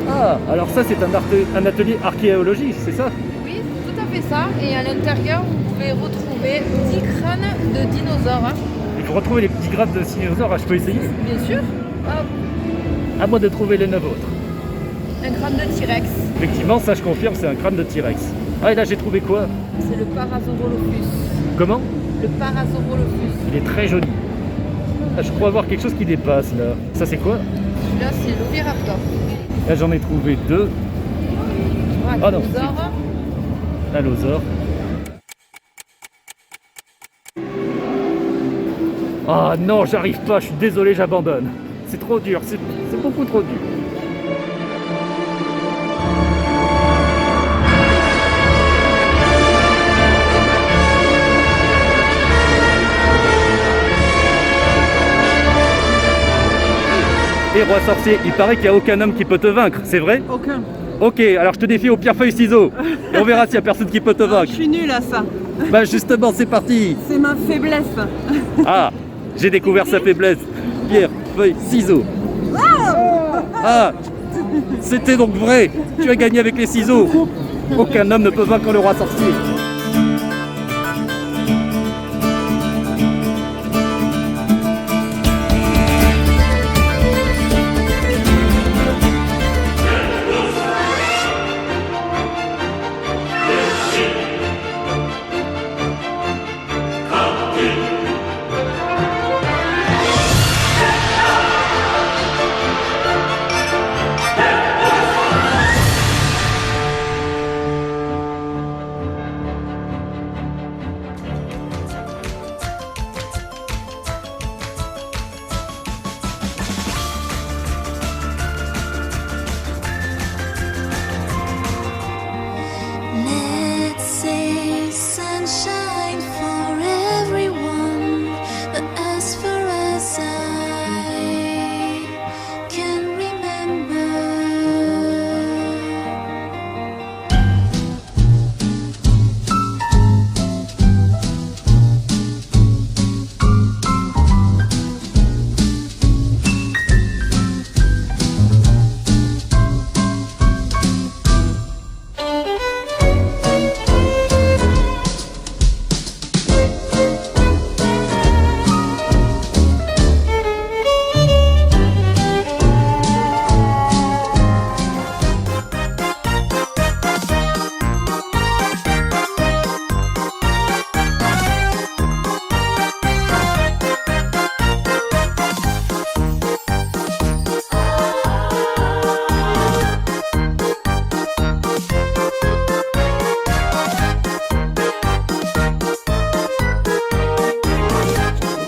Ah, alors ça c'est un atelier archéologie, c'est ça? Oui, tout à fait ça. Et à l'intérieur, vous pouvez retrouver 10 crânes de dinosaures. Il faut retrouver les petits graphes de dinosaures, ah, je peux essayer? Bien sûr. Hop, À moi de trouver les 9 autres. un crâne de T-Rex. Effectivement, ça je confirme, c'est un crâne de T-Rex. Ah et là j'ai trouvé quoi? C'est le Parasaurolophus. Comment? Le Parasaurolophus. Il est très joli. Ah, je crois avoir quelque chose qui dépasse là. Ça c'est quoi? Celui-là, c'est l'Oviraptor. Là j'en ai trouvé deux. Ah non, Dinosaure. L'allosaure. Ah non, j'arrive pas, je suis désolé, j'abandonne. C'est trop dur, c'est beaucoup trop dur. Et roi sorcier, il paraît qu'il n'y a aucun homme qui peut te vaincre, c'est vrai? Aucun. Ok, alors je te défie au pierre feuille ciseaux. Et on verra s'il n'y a personne qui peut te Je vaincre. suis nulle à ça. Bah justement, c'est parti. C'est ma faiblesse. Ah, j'ai découvert sa faiblesse. Pierre, feuille, ciseaux. Ah, c'était donc vrai. Tu as gagné avec les ciseaux. Aucun homme ne peut vaincre le roi sorcier.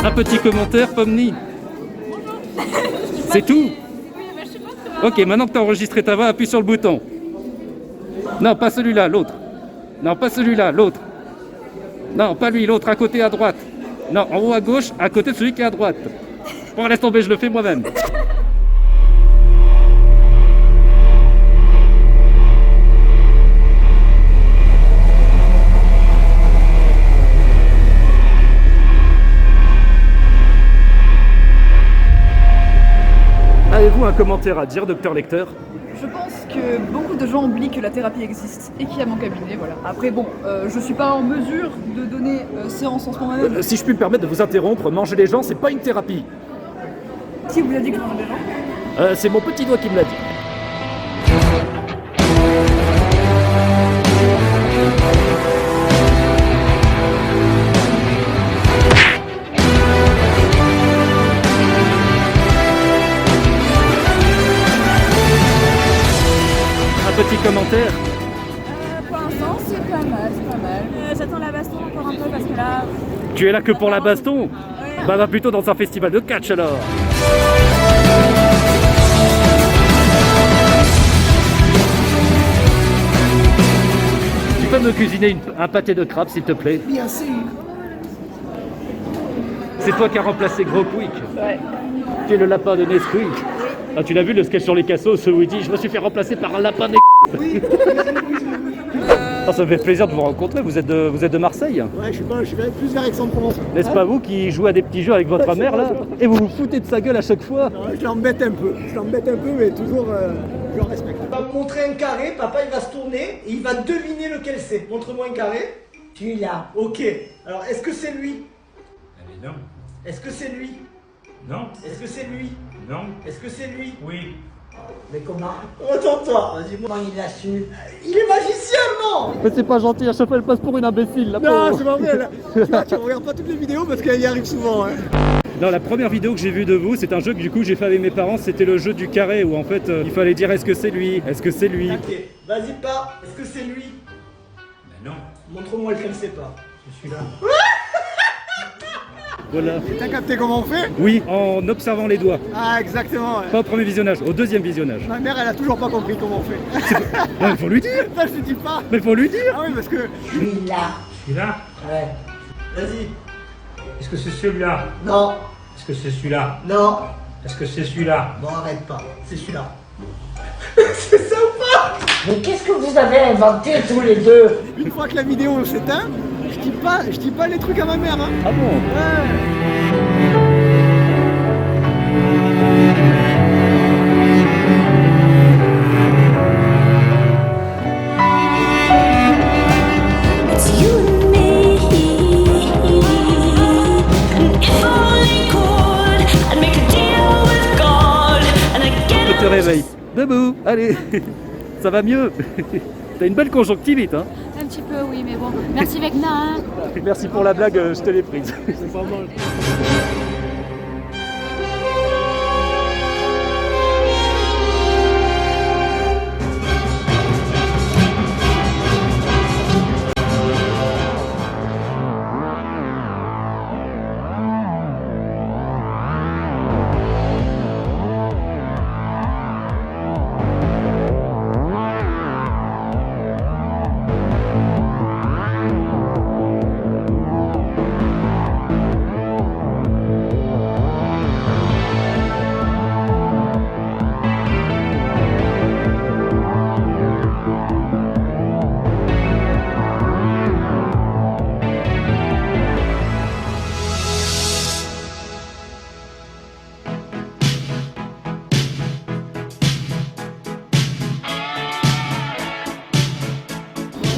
Un petit commentaire, Pomni. C'est tout? Oui, mais je sais pas très bien. Ok, maintenant que tu as enregistré ta voix, appuie sur le bouton. Non, pas celui-là, l'autre. Non, pas celui-là, l'autre. Non, pas lui, l'autre, à côté à droite. Non, en haut à gauche, à côté de celui qui est à droite. Bon, laisse tomber, je le fais moi-même. Avez-vous un commentaire à dire, docteur Lecteur? Je pense que beaucoup de gens oublient que la thérapie existe et qu'il y a mon cabinet, voilà. Après bon, je suis pas en mesure de donner séance en ce moment même. Si je puis me permettre de vous interrompre, manger les gens, c'est pas une thérapie. Qui vous a dit que je mange des gens? C'est mon petit doigt qui me l'a dit. Un petit commentaire. Pour l'instant, c'est pas mal, c'est pas mal. J'attends la baston encore un peu parce que là. Tu es là que pour la baston? Bah va plutôt dans un festival de catch alors. Tu peux me cuisiner un pâté de crabe s'il te plaît? Bien sûr. C'est toi qui as remplacé Gros Quick. Ouais. Tu es le lapin de Nesquik. Ah, tu l'as vu le sketch sur les cassos où il dit je me suis fait remplacer par un lapin des Ah, ça me fait plaisir de vous rencontrer, vous êtes de Marseille? Ouais, je suis plus vers Aix-en-Provence. N'est-ce pas vous qui jouez à des petits jeux avec votre mère là? Et vous vous foutez de sa gueule à chaque fois? Je l'embête un peu, mais toujours je le respecte. Il va me montrer un carré, papa il va se tourner et il va deviner lequel c'est. Montre-moi un carré. Celui-là. Ok. Alors est-ce que c'est lui? Non. Est-ce que c'est lui? Non. Est-ce que c'est lui? Non. Est-ce que c'est lui? Oui. Mais comment? Attends-toi, vas-y, moi il a su. Il est magicien, non? Mais c'est pas gentil, à chaque fois elle passe pour une imbécile là. Non, c'est pas vrai, là. Tu regardes pas toutes les vidéos parce qu'elle y arrive souvent. Hein. Non, la première vidéo que j'ai vue de vous, c'est un jeu que du coup j'ai fait avec mes parents, c'était le jeu du carré où en fait il fallait dire est-ce que c'est lui? Est-ce que c'est lui? Ok, vas-y pas. Est-ce que c'est lui? Ben non. Montre-moi lequel c'est pas. Je suis là. Voilà. T'as capté comment on fait? Oui, en observant les doigts. Ah, exactement. Ouais. Pas au premier visionnage, au deuxième visionnage. Ma mère, elle a toujours pas compris comment on fait. Non, il faut lui dire. Ça, je te dis pas. Mais il faut lui dire. Ah oui, parce que Celui-là. Je suis là. Ouais. Vas-y. Est-ce que c'est celui-là? Non. Est-ce que c'est celui-là? Non. Est-ce que c'est celui-là? Bon, arrête pas. C'est celui-là. C'est ça ou pas? Mais qu'est-ce que vous avez inventé tous les deux? une fois que la vidéo s'éteint, je dis pas les trucs à ma mère. Hein. Ah bon? Ouais. It's you and me. If only could, I'd make a deal with God and I'd get Je te réveille. Debout, allez. Ça va mieux. T'as une belle conjonctivite, hein? Un petit peu, oui, mais bon. Merci Vecna. Hein. Merci pour la blague, je te l'ai prise. C'est pas mal.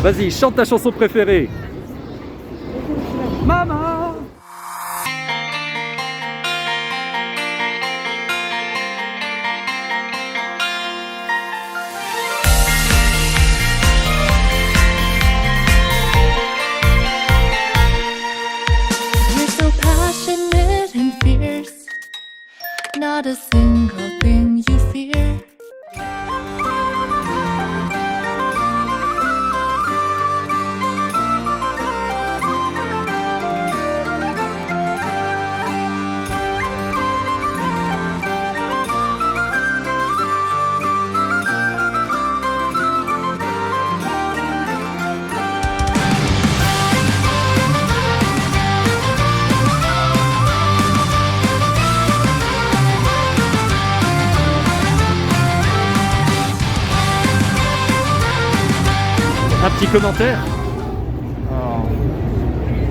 Vas-y, chante ta chanson préférée. Maman. You're so passionate and fierce. Not a single thing you fear. petit commentaire?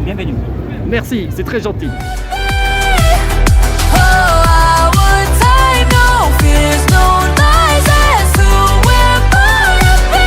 Bienvenue. Merci, c'est très gentil. Oh, I would take no fears, no lies, that's who we're born to be.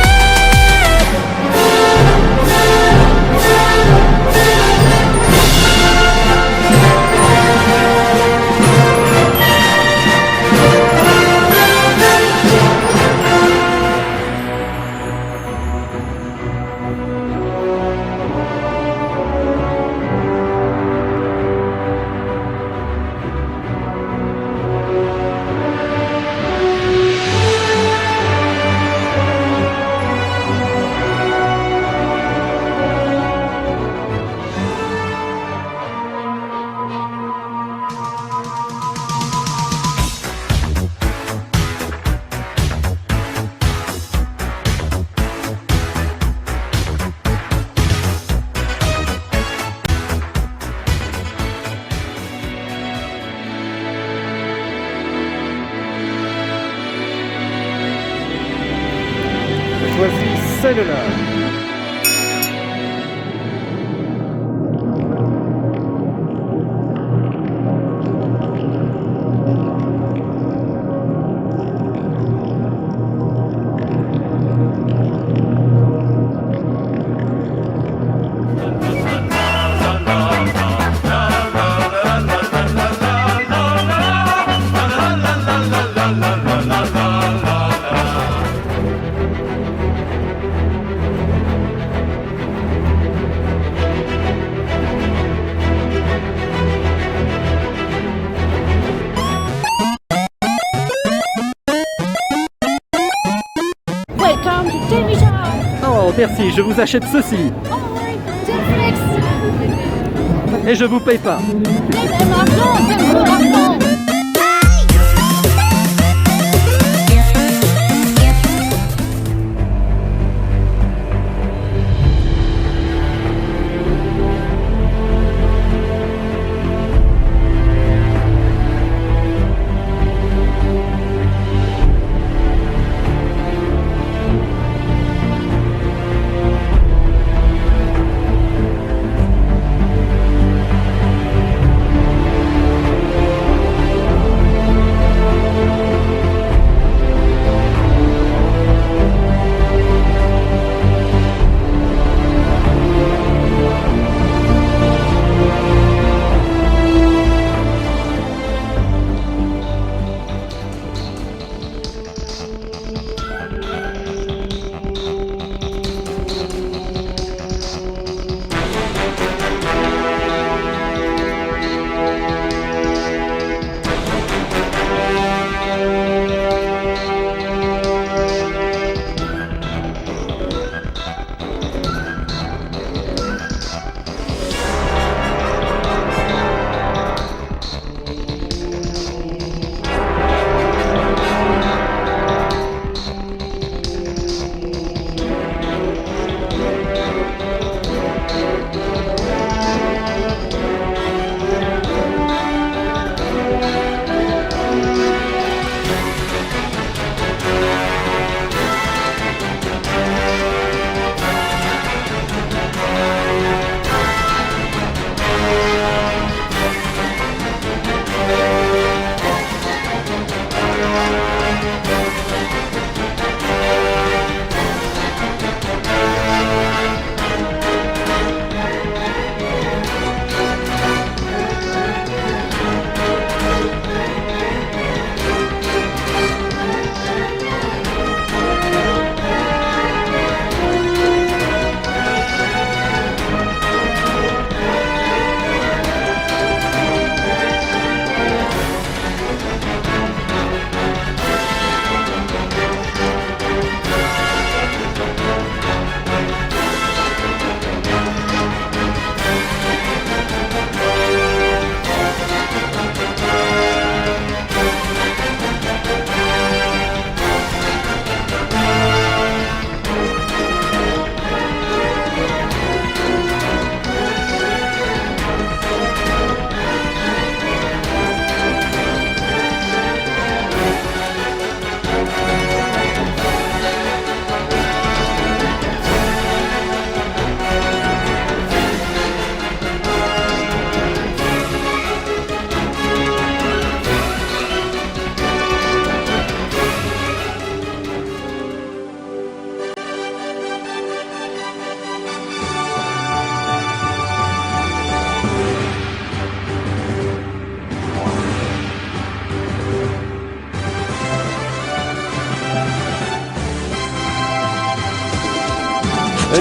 Voici celle-là. Welcome to Jamie Shop. Oh, merci, je vous achète ceci. Netflix. Et je vous paye pas. Mais l'argent, c'est mon argent.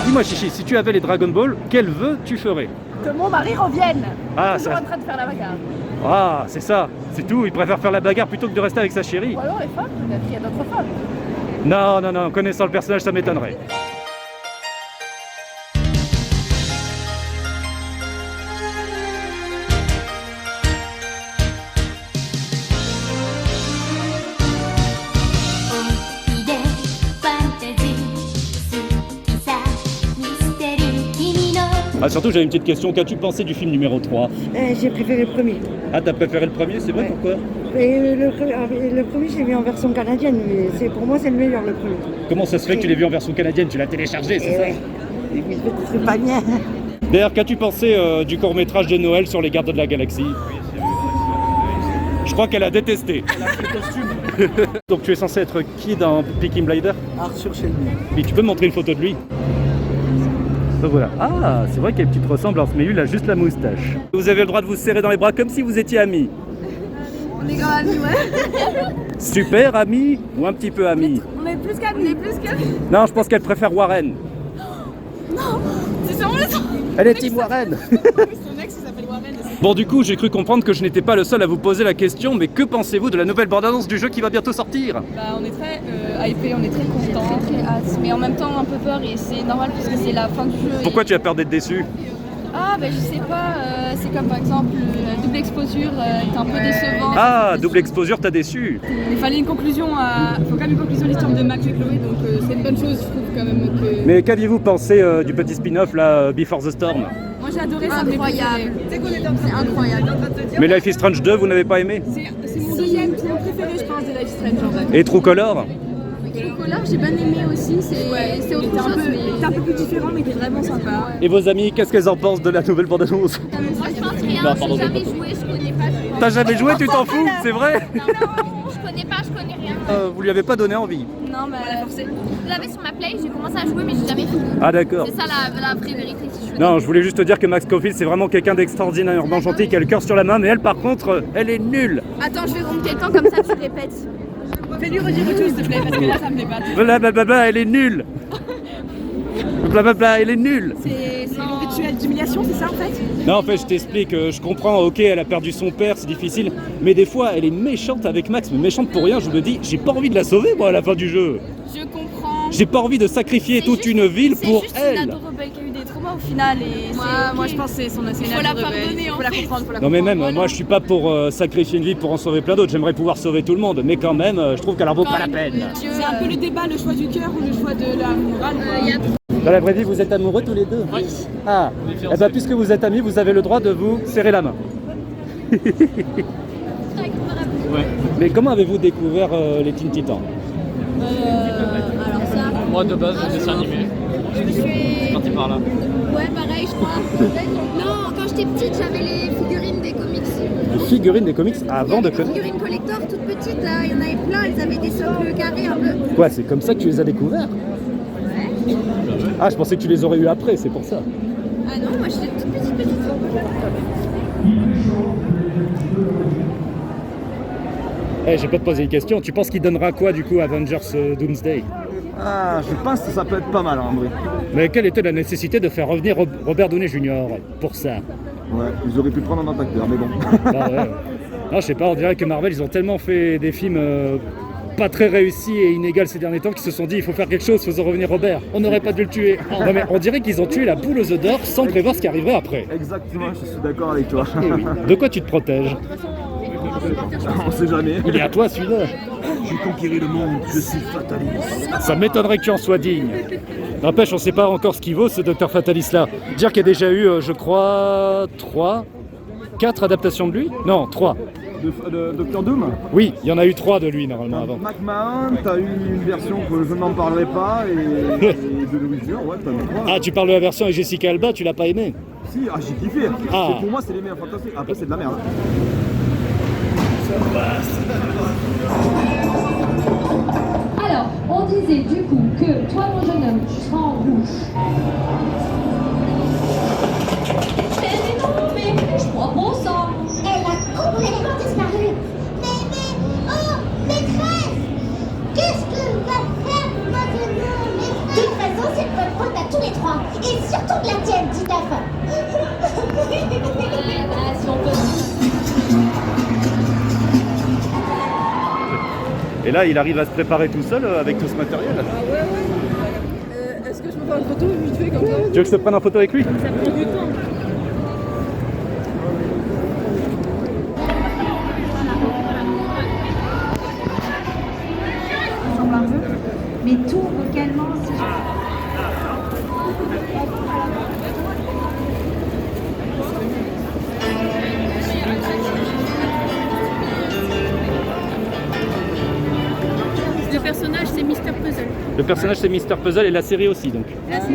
Dis-moi Chichi, si tu avais les Dragon Ball, quel vœu tu ferais? Que mon mari revienne. Ah, Toujours ça... en train de faire la bagarre. ah, c'est ça, c'est tout, il préfère faire la bagarre plutôt que de rester avec sa chérie. Ou alors les femmes, peut-être, il y a d'autres femmes. Non, non, non, connaissant le personnage, ça m'étonnerait. Ah, surtout, j'avais une petite question. Qu'as-tu pensé du film numéro 3? J'ai préféré le premier. Ah, t'as préféré le premier, c'est vrai, Ouais. pourquoi? Et le premier, j'ai vu en version canadienne, mais pour moi, c'est le meilleur, le premier. Comment ça se fait que tu l'aies vu en version canadienne? Tu l'as téléchargé, c'est Et ça? ouais. C'est pas bien. D'ailleurs, qu'as-tu pensé du court-métrage de Noël sur les gardes de la galaxie? Je crois qu'elle a détesté. Donc tu es censé être qui dans Peaky Blinders? Arthur Shelby. Mais tu peux me montrer une photo de lui? Donc voilà. Ah, c'est vrai qu'il y a une petite ressemblance, mais lui, il a juste la moustache. Vous avez le droit de vous serrer dans les bras comme si vous étiez amis. On est grand amis, ouais. Super amis ou un petit peu amis? On est plus qu'amis. On est plus qu'amis. Non, je pense qu'elle préfère Warren. C'est sûrement le son. Elle est team Warren. Son ex, il s'appelle Warren. Bon, du coup, j'ai cru comprendre que je n'étais pas le seul à vous poser la question, mais que pensez-vous de la nouvelle bande-annonce du jeu qui va bientôt sortir? Bah, on est très hypé, on est très content, très hâte, mais en même temps un peu peur et c'est normal parce que c'est la fin du jeu. Pourquoi tu as peur d'être déçu? Ah bah je sais pas, c'est comme par exemple double exposure est un peu décevant. Ah, double exposure, t'as déçu. Il fallait une conclusion faut quand même une conclusion à l'histoire de Max et Chloé, donc c'est une bonne chose je trouve quand même que... Mais qu'aviez-vous pensé du petit spin-off là, Before the Storm? Moi j'ai adoré, ça incroyable. C'est incroyable. Mais Life is Strange 2, vous n'avez pas aimé? C'est mon deuxième film préféré je pense de Life is Strange en fait. Et True Color? Color j'ai bien aimé aussi, c'est autre chose mais... C'est un peu plus différent mais t'es vraiment sympa. Et vos amis, qu'est-ce qu'elles en pensent de la nouvelle bande-annonce? Moi je pense rien, Non, pardon, j'ai jamais joué, je connais pas. T'as jamais joué, tu t'en fous? C'est vrai? Non, je connais pas, je connais rien. Vous lui avez pas donné envie? Non mais elle a forcé. Je l'avais sur ma play, j'ai commencé à jouer mais j'ai jamais fini. Ah d'accord. C'est ça la vraie vérité si je veux Non, je voulais juste te dire que Max Caulfield c'est vraiment quelqu'un d'extraordinairement gentil qui a le cœur sur la main, mais elle par contre, elle est nulle. Attends, je vais rompre quelqu'un comme ça, tu répètes. Fais-lui redire tout s'il te plaît parce que là ça me débatte. Blablabla, elle est nulle. Blablabla, elle est nulle. C'est un rituel d'humiliation, c'est ça en fait? Non, en fait, je t'explique, je comprends, ok, elle a perdu son père, c'est difficile, mais des fois, elle est méchante avec Max, mais méchante pour rien, je me dis, j'ai pas envie de la sauver, moi, à la fin du jeu. Je comprends. J'ai pas envie de sacrifier C'est toute juste- une ville pour C'est juste elle. une ado rebelle qui a eu des traumas au final et moi je pense que c'est son ado Faut la rebelle. pardonner, en Faut la fait. comprendre, faut la Non mais comprendre. même, moi je suis pas pour sacrifier une vie pour en sauver plein d'autres, j'aimerais pouvoir sauver tout le monde, mais quand même, je trouve qu'elle en vaut pas la peine. C'est un peu le débat, le choix du cœur ou le choix de la morale. Dans la vraie vie, vous êtes amoureux tous les deux? Oui. Ah, eh ben puisque vous êtes amis, vous avez le droit de vous serrer la main. Mais comment avez-vous découvert les Teen Titans? Alors ça, Moi de base, le dessin animé. je me suis... Parti par là. Ouais, pareil, je crois. Non, quand j'étais petite, j'avais les figurines des comics. Les figurines des comics avant de Les connaître. figurines collector toutes petites là, il y en avait plein, elles avaient des socles carrés un peu. Quoi, c'est comme ça que tu les as découverts? Ah, je pensais que tu les aurais eu après, c'est pour ça. Ah non, moi j'étais toute petite. Eh, j'ai pas te poser une question, tu penses qu'il donnera quoi du coup à Avengers Doomsday? Ah, je pense que ça peut être pas mal en vrai. Mais quelle était la nécessité de faire revenir Robert Downey Jr. pour ça? Ouais, ils auraient pu prendre un autre acteur, mais bon. Ah ouais. Non, je sais pas, on dirait que Marvel, ils ont tellement fait des films pas très réussis et inégaux ces derniers temps qu'ils se sont dit il faut faire quelque chose, faisons revenir Robert. On n'aurait pas dû le tuer. Non mais on dirait qu'ils ont tué la poule aux œufs d'or sans prévoir ce qui arriverait après. Exactement, je suis d'accord avec toi. Eh oui. De quoi tu te protèges? On sait jamais. Il est à toi celui-là. J'ai conquéri le monde, je suis fataliste. Ça m'étonnerait que tu en sois digne. N'empêche, on sait pas encore ce qu'il vaut ce Dr Fatalist là. Dire qu'il y a déjà eu, je crois, 4 adaptations de lui? Non, 3. De Docteur Doom. Oui, il y en a eu 3 de lui normalement avant. McMahon, t'as eu une version que je n'en parlerai pas et de Louis Jr. Ouais, t'en as 3. Ah, tu parles de la version avec Jessica Alba, tu l'as pas aimé? Si, j'ai kiffé. Ah. Pour moi, c'est les meilleurs fantastiques. Après, c'est de la merde. Alors, on disait du coup que toi, mon jeune homme, tu seras en rouge. Mais non, mais je crois bon sang. Elle a complètement disparu. Mais, oh, maîtresse! Qu'est-ce que va faire maintenant, maîtresse? De toute façon, c'est de votre faute à tous les trois. Et là, il arrive à se préparer tout seul avec tout ce matériel. Ah ouais. Est-ce que je peux faire une photo vite fait comme ça? Tu veux que je te prenne en photo avec lui? Ça prend du temps. Mais tout vocalement, si Le personnage, c'est Mr. Puzzle. Le personnage, c'est Mr. Puzzle et la série aussi, donc. Là, c'est